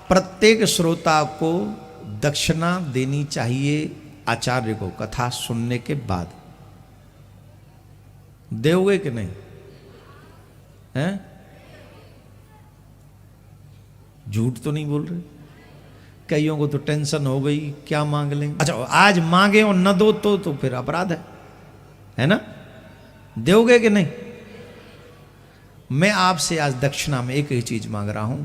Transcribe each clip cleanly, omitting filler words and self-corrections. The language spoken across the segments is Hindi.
प्रत्येक श्रोता को दक्षिणा देनी चाहिए आचार्य को कथा सुनने के बाद। दोगे कि नहीं? हैं? झूठ तो नहीं बोल रहे? कईयों को तो टेंशन हो गई, क्या मांग लेंगे। अच्छा, आज मांगे और न दो तो फिर अपराध है ना? दोगे कि नहीं? मैं आपसे आज दक्षिणा में एक ही चीज मांग रहा हूं,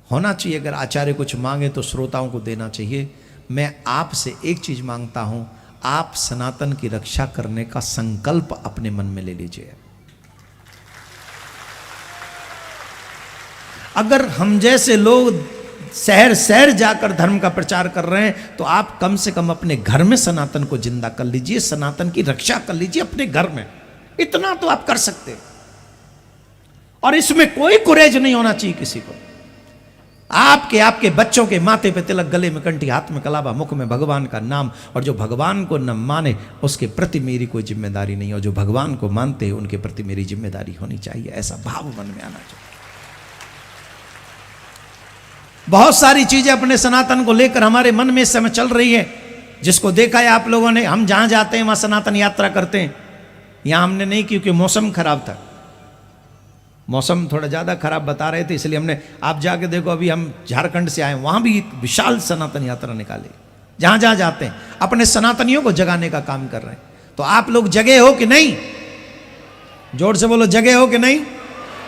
होना चाहिए अगर आचार्य कुछ मांगे तो श्रोताओं को देना चाहिए। मैं आपसे एक चीज मांगता हूं, आप सनातन की रक्षा करने का संकल्प अपने मन में ले लीजिए। अगर हम जैसे लोग शहर शहर जाकर धर्म का प्रचार कर रहे हैं तो आप कम से कम अपने घर में सनातन को जिंदा कर लीजिए, सनातन की रक्षा कर लीजिए अपने घर में। इतना तो आप कर सकते हैं और इसमें कोई कुरेज नहीं होना चाहिए किसी को। आपके बच्चों के माथे पे तिलक, गले में कंठी, हाथ में कलावा, मुख में भगवान का नाम, और जो भगवान को न माने उसके प्रति मेरी कोई जिम्मेदारी नहीं, और जो भगवान को मानते हैं उनके प्रति मेरी जिम्मेदारी होनी चाहिए। ऐसा भाव मन में आना चाहिए। बहुत सारी चीजें अपने सनातन को लेकर हमारे मन में इस समय चल रही है, जिसको देखा है आप लोगों ने। हम जहां जाते हैं वहां सनातन यात्रा करते हैं। यहां हमने नहीं, क्योंकि मौसम खराब था, मौसम थोड़ा ज़्यादा खराब बता रहे थे, इसलिए हमने, आप जाके देखो, अभी हम झारखंड से आए, वहाँ भी विशाल सनातन यात्रा निकाली। जहाँ जहाँ जाते हैं अपने सनातनियों को जगाने का काम कर रहे हैं। तो आप लोग जगे हो कि नहीं? जोर से बोलो, जगे हो कि नहीं?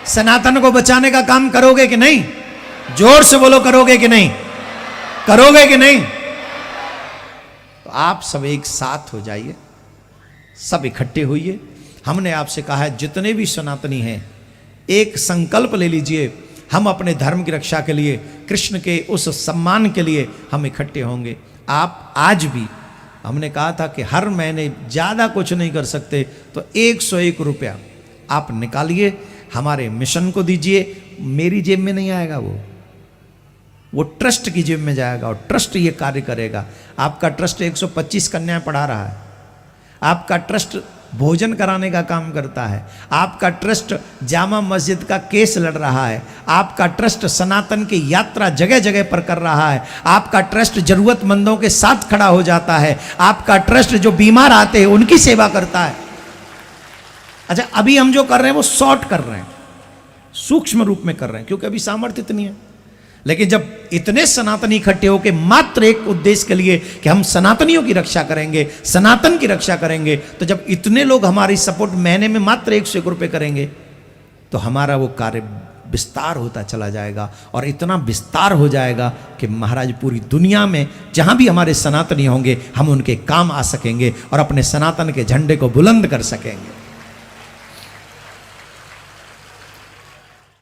सनातन को बचाने का काम करोगे कि नहीं? जोर से बोलो, करोगे कि नहीं? करोगे कि नहीं? तो आप सब एक साथ हो जाइए, सब इकट्ठे होइए। हमने आपसे कहा है जितने भी सनातनी हैं एक संकल्प ले लीजिए, हम अपने धर्म की रक्षा के लिए, कृष्ण के उस सम्मान के लिए हम इकट्ठे होंगे। आप आज भी, हमने कहा था कि हर महीने ज़्यादा कुछ नहीं कर सकते तो 101 रुपया आप निकालिए, हमारे मिशन को दीजिए। मेरी जेब में नहीं आएगा, वो ट्रस्ट की जेब में जाएगा और ट्रस्ट ये कार्य करेगा। आपका ट्रस्ट 125 कन्याएं पढ़ा रहा है, आपका ट्रस्ट भोजन कराने का काम करता है, आपका ट्रस्ट जामा मस्जिद का केस लड़ रहा है, आपका ट्रस्ट सनातन की यात्रा जगह जगह पर कर रहा है, आपका ट्रस्ट जरूरतमंदों के साथ खड़ा हो जाता है, आपका ट्रस्ट जो बीमार आते हैं उनकी सेवा करता है। अच्छा, अभी हम जो कर रहे हैं वो शॉर्ट कर रहे हैं, सूक्ष्म रूप में कर रहे हैं, क्योंकि अभी सामर्थ्य इतनी है। लेकिन जब इतने सनातनी इकट्ठे होकर मात्र एक उद्देश्य के लिए कि हम सनातनियों की रक्षा करेंगे, सनातन की रक्षा करेंगे, तो जब इतने लोग हमारी सपोर्ट महीने में मात्र 101 रुपये करेंगे तो हमारा वो कार्य विस्तार होता चला जाएगा, और इतना विस्तार हो जाएगा कि महाराज पूरी दुनिया में जहां भी हमारे सनातनी होंगे हम उनके काम आ सकेंगे और अपने सनातन के झंडे को बुलंद कर सकेंगे।